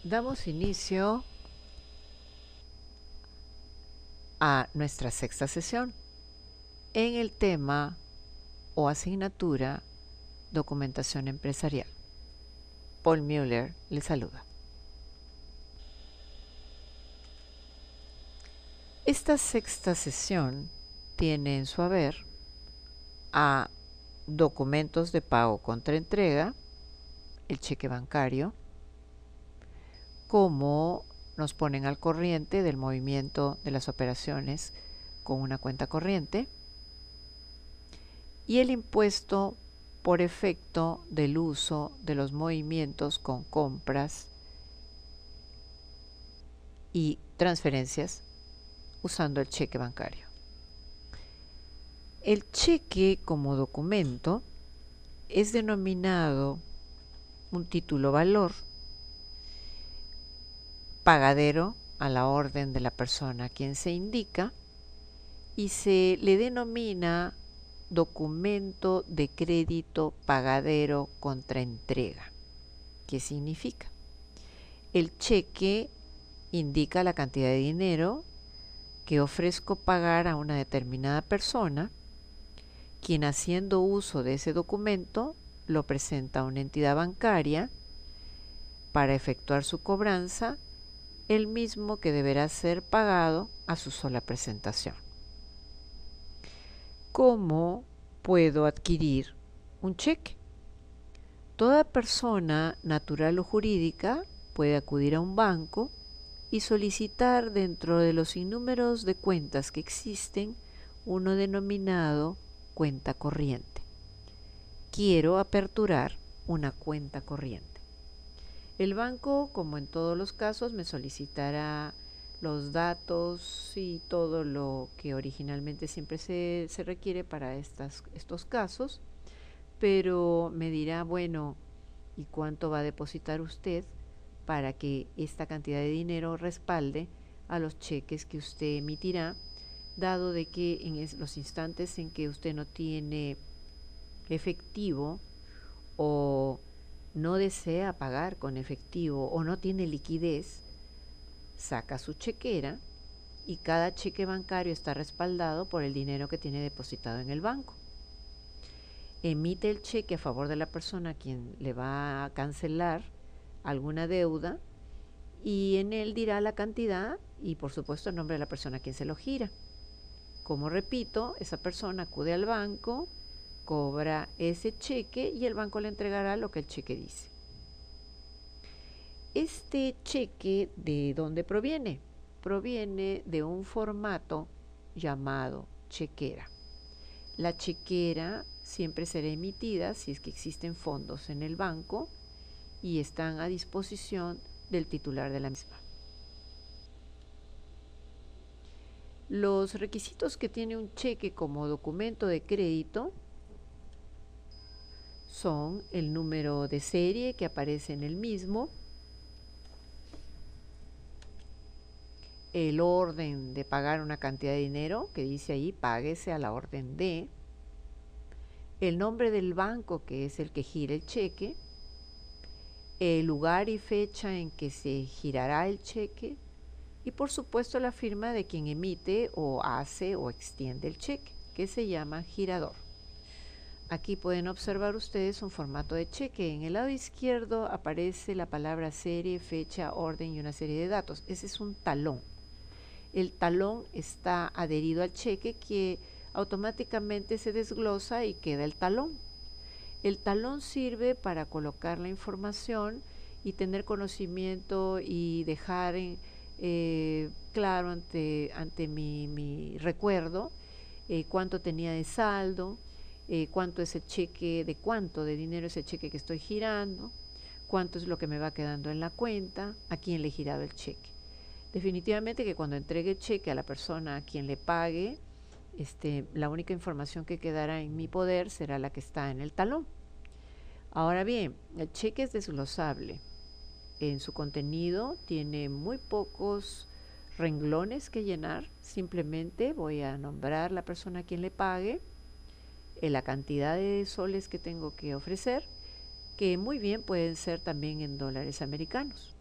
Damos inicio a nuestra sexta sesión en el tema o asignatura Documentación Empresarial. Paul Müller le saluda. Esta sexta sesión tiene en su haber a documentos de pago contra entrega, el cheque bancario, cómo nos ponen al corriente del movimiento de las operaciones con una cuenta corriente, y el impuesto por efecto del uso de los movimientos con compras y transferencias usando el cheque bancario. El cheque como documento es denominado un título valor pagadero a la orden de la persona a quien se indica y se le denomina documento de crédito pagadero contra entrega. ¿Qué significa? El cheque indica la cantidad de dinero que ofrezco pagar a una determinada persona, quien haciendo uso de ese documento lo presenta a una entidad bancaria para efectuar su cobranza, el mismo que deberá ser pagado a su sola presentación. ¿Cómo puedo adquirir un cheque? Toda persona natural o jurídica puede acudir a un banco y solicitar dentro de los sinnúmeros de cuentas que existen uno denominado cuenta corriente. Quiero aperturar una cuenta corriente. El banco, como en todos los casos, me solicitará los datos y todo lo que originalmente siempre se requiere para estos casos, pero me dirá, bueno, ¿y cuánto va a depositar usted para que esta cantidad de dinero respalde a los cheques que usted emitirá, dado de que en los instantes en que usted no tiene efectivo o no desea pagar con efectivo o no tiene liquidez, saca su chequera y cada cheque bancario está respaldado por el dinero que tiene depositado en el banco. Emite el cheque a favor de la persona a quien le va a cancelar alguna deuda y en él dirá la cantidad y por supuesto el nombre de la persona a quien se lo gira. Como repito, esa persona acude al banco, cobra ese cheque y el banco le entregará lo que el cheque dice. Este cheque, ¿de dónde proviene? Proviene de un formato llamado chequera. La chequera siempre será emitida si es que existen fondos en el banco y están a disposición del titular de la misma. Los requisitos que tiene un cheque como documento de crédito son el número de serie que aparece en el mismo, el orden de pagar una cantidad de dinero que dice ahí, páguese a la orden de, el nombre del banco que es el que gira el cheque, el lugar y fecha en que se girará el cheque y por supuesto la firma de quien emite o hace o extiende el cheque, que se llama girador. Aquí pueden observar ustedes un formato de cheque. En el lado izquierdo aparece la palabra serie, fecha, orden y una serie de datos. Ese es un talón. El talón está adherido al cheque que automáticamente se desglosa y queda el talón. El talón sirve para colocar la información y tener conocimiento y dejar claro ante mi recuerdo cuánto tenía de saldo, cuánto es el cheque, de cuánto de dinero es el cheque que estoy girando, cuánto es lo que me va quedando en la cuenta, a quién le he girado el cheque. Definitivamente que cuando entregue el cheque a la persona a quien le pague, la única información que quedará en mi poder será la que está en el talón. Ahora bien, el cheque es desglosable. En su contenido tiene muy pocos renglones que llenar. Simplemente voy a nombrar la persona a quien le pague, la cantidad de soles que tengo que ofrecer, que muy bien pueden ser también en dólares americanos.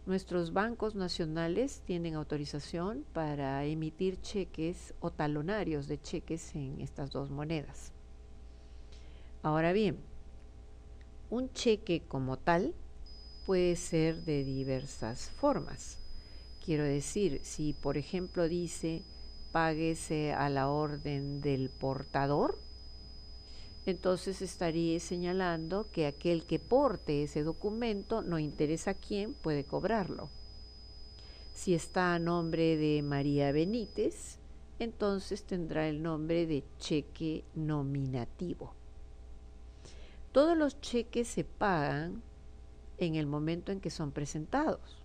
Nuestros bancos nacionales tienen autorización para emitir cheques o talonarios de cheques en estas dos monedas. Ahora bien, un cheque como tal puede ser de diversas formas. Quiero decir, si por ejemplo dice páguese a la orden del portador, entonces estaría señalando que aquel que porte ese documento, no interesa quién, puede cobrarlo. Si está a nombre de María Benítez, entonces tendrá el nombre de cheque nominativo. Todos los cheques se pagan en el momento en que son presentados.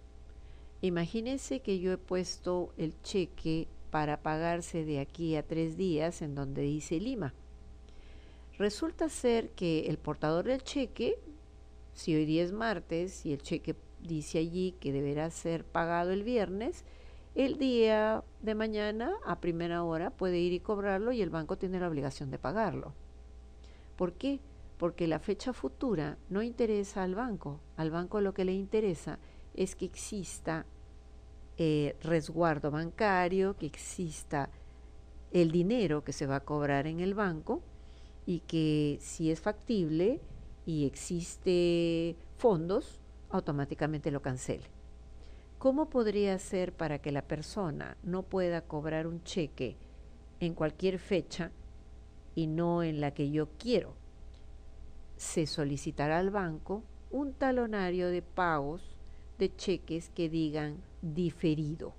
Imagínense que yo he puesto el cheque para pagarse de aquí a 3 días en donde dice Lima. Resulta ser que el portador del cheque, si hoy día es martes y el cheque dice allí que deberá ser pagado el viernes, el día de mañana a primera hora puede ir y cobrarlo y el banco tiene la obligación de pagarlo. ¿Por qué? Porque la fecha futura no interesa al banco. Al banco lo que le interesa es que exista resguardo bancario, que exista el dinero que se va a cobrar en el banco y que si es factible y existe fondos, automáticamente lo cancele. ¿Cómo podría ser para que la persona no pueda cobrar un cheque en cualquier fecha y no en la que yo quiero? Se solicitará al banco un talonario de pagos de cheques que digan diferido.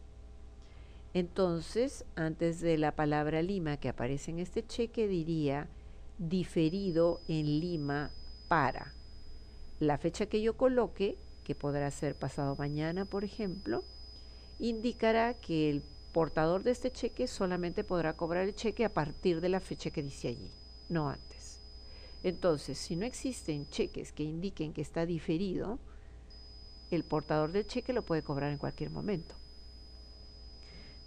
Entonces, antes de la palabra Lima que aparece en este cheque, diría diferido en Lima para. La fecha que yo coloque, que podrá ser pasado mañana, por ejemplo, indicará que el portador de este cheque solamente podrá cobrar el cheque a partir de la fecha que dice allí, no antes. Entonces, si no existen cheques que indiquen que está diferido, el portador del cheque lo puede cobrar en cualquier momento.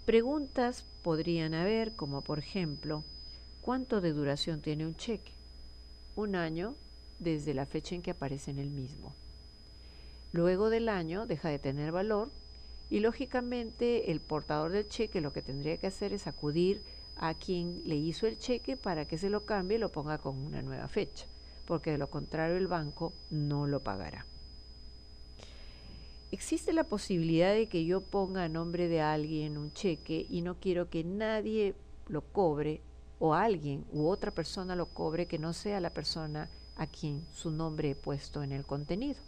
Preguntas podrían haber, como por ejemplo, ¿cuánto de duración tiene un cheque? 1 año desde la fecha en que aparece en el mismo. Luego del año deja de tener valor y lógicamente el portador del cheque lo que tendría que hacer es acudir a quien le hizo el cheque para que se lo cambie y lo ponga con una nueva fecha, porque de lo contrario el banco no lo pagará. Existe la posibilidad de que yo ponga a nombre de alguien un cheque y no quiero que nadie lo cobre o alguien u otra persona lo cobre que no sea la persona a quien su nombre he puesto en el contenido.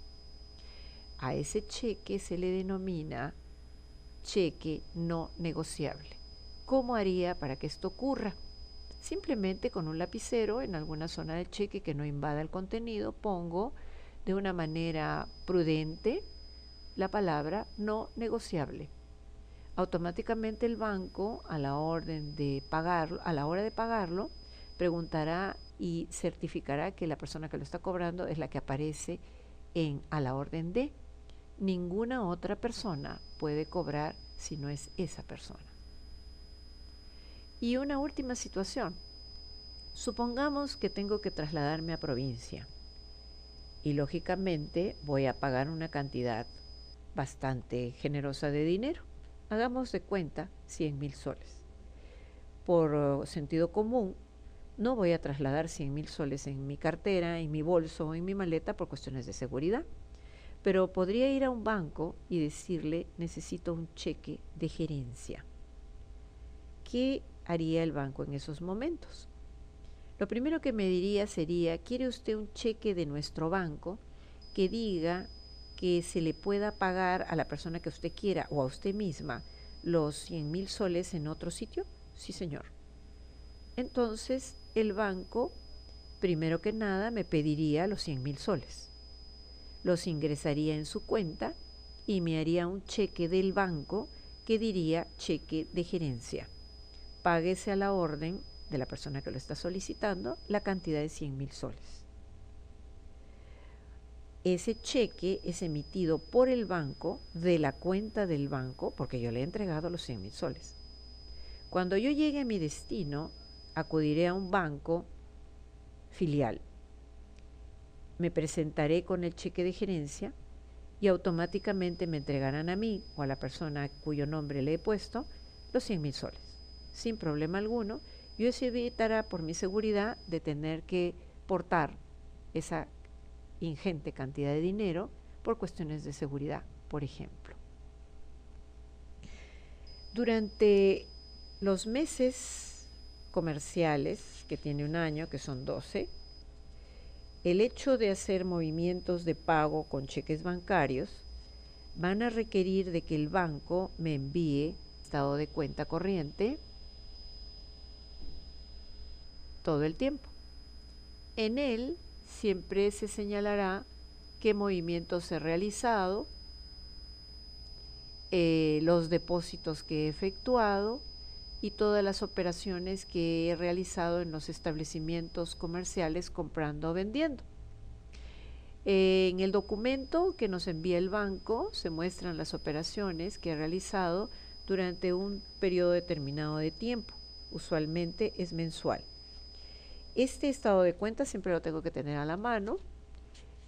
A ese cheque se le denomina cheque no negociable. ¿Cómo haría para que esto ocurra? Simplemente con un lapicero en alguna zona del cheque que no invada el contenido, pongo de una manera prudente la palabra no negociable. Automáticamente el banco, a la hora de pagarlo, preguntará y certificará que la persona que lo está cobrando es la que aparece a la orden de. Ninguna otra persona puede cobrar si no es esa persona. Y una última situación. Supongamos que tengo que trasladarme a provincia y lógicamente voy a pagar una cantidad bastante generosa de dinero. Hagamos de cuenta 100.000 soles. Por sentido común, no voy a trasladar 100.000 soles en mi cartera, en mi bolso o en mi maleta por cuestiones de seguridad. Pero podría ir a un banco y decirle, necesito un cheque de gerencia. ¿Qué haría el banco en esos momentos? Lo primero que me diría sería, ¿quiere usted un cheque de nuestro banco que diga que se le pueda pagar a la persona que usted quiera o a usted misma los 100.000 soles en otro sitio? Sí, señor. Entonces, el banco, primero que nada, me pediría los 100.000 soles. Los ingresaría en su cuenta y me haría un cheque del banco que diría cheque de gerencia. Páguese a la orden de la persona que lo está solicitando la cantidad de 100.000 soles. Ese cheque es emitido por el banco de la cuenta del banco porque yo le he entregado los 100.000 soles. Cuando yo llegue a mi destino, acudiré a un banco filial. Me presentaré con el cheque de gerencia y automáticamente me entregarán a mí o a la persona cuyo nombre le he puesto los 100.000 soles, sin problema alguno, y eso evitará por mi seguridad de tener que portar esa ingente cantidad de dinero por cuestiones de seguridad, por ejemplo. Durante los meses comerciales, que tiene un año, que son 12, el hecho de hacer movimientos de pago con cheques bancarios van a requerir de que el banco me envíe estado de cuenta corriente todo el tiempo. En él siempre se señalará qué movimientos he realizado, los depósitos que he efectuado y todas las operaciones que he realizado en los establecimientos comerciales comprando o vendiendo. En el documento que nos envía el banco se muestran las operaciones que he realizado durante un periodo determinado de tiempo, usualmente es mensual. Este estado de cuenta siempre lo tengo que tener a la mano.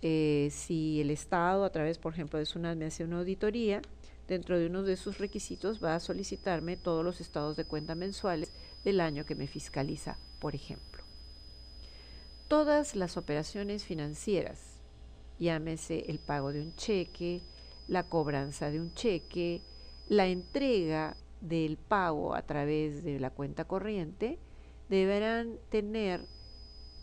Si el Estado, a través, por ejemplo, de SUNAT me hace una auditoría, dentro de uno de sus requisitos va a solicitarme todos los estados de cuenta mensuales del año que me fiscaliza, por ejemplo. Todas las operaciones financieras, llámese el pago de un cheque, la cobranza de un cheque, la entrega del pago a través de la cuenta corriente, deberán tener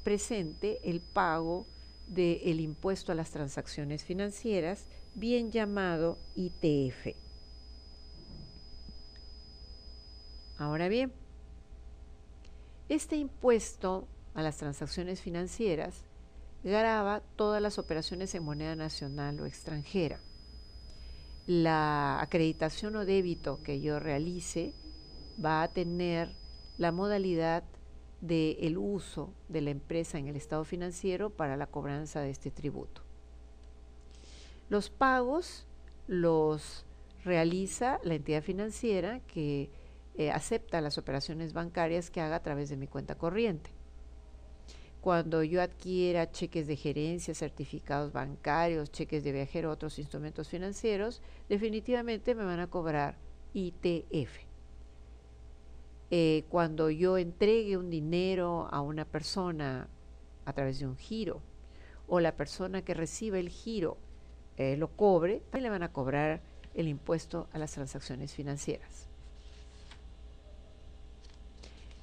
presente el pago del impuesto a las transacciones financieras, bien llamado ITF. Ahora bien, este impuesto a las transacciones financieras grava todas las operaciones en moneda nacional o extranjera. La acreditación o débito que yo realice va a tener la modalidad del uso de la empresa en el estado financiero para la cobranza de este tributo. Los pagos los realiza la entidad financiera que acepta las operaciones bancarias que haga a través de mi cuenta corriente. Cuando yo adquiera cheques de gerencia, certificados bancarios, cheques de viajero, otros instrumentos financieros, definitivamente me van a cobrar ITF. Cuando yo entregue un dinero a una persona a través de un giro, o la persona que recibe el giro lo cobre, también le van a cobrar el impuesto a las transacciones financieras.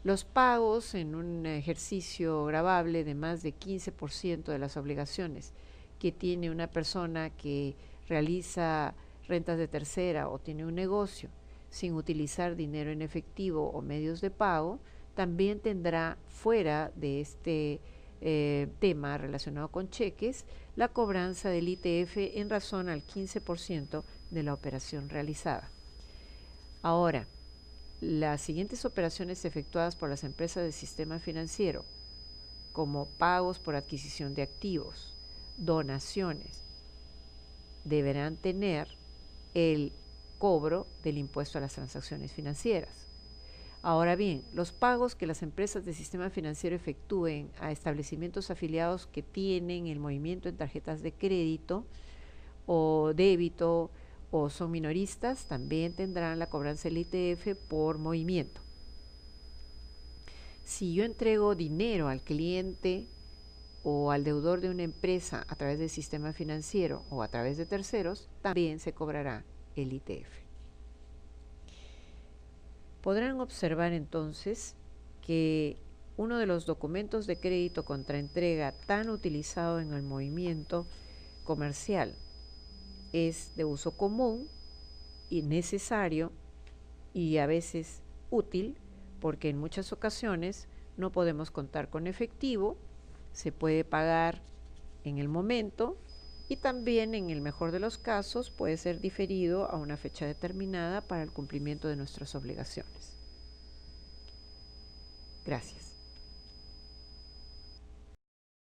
Los pagos en un ejercicio gravable de más de 15% de las obligaciones que tiene una persona que realiza rentas de tercera o tiene un negocio sin utilizar dinero en efectivo o medios de pago, también tendrá fuera de este tema relacionado con cheques la cobranza del ITF en razón al 15% de la operación realizada. Ahora, las siguientes operaciones efectuadas por las empresas del sistema financiero, como pagos por adquisición de activos, donaciones, deberán tener el cobro del impuesto a las transacciones financieras. Ahora bien, los pagos que las empresas del sistema financiero efectúen a establecimientos afiliados que tienen el movimiento en tarjetas de crédito o débito o son minoristas, también tendrán la cobranza del ITF por movimiento. Si yo entrego dinero al cliente o al deudor de una empresa a través del sistema financiero o a través de terceros, también se cobrará el ITF. Podrán observar entonces que uno de los documentos de crédito contra entrega tan utilizado en el movimiento comercial es de uso común y necesario y a veces útil, porque en muchas ocasiones no podemos contar con efectivo, se puede pagar en el momento y también en el mejor de los casos puede ser diferido a una fecha determinada para el cumplimiento de nuestras obligaciones. Gracias.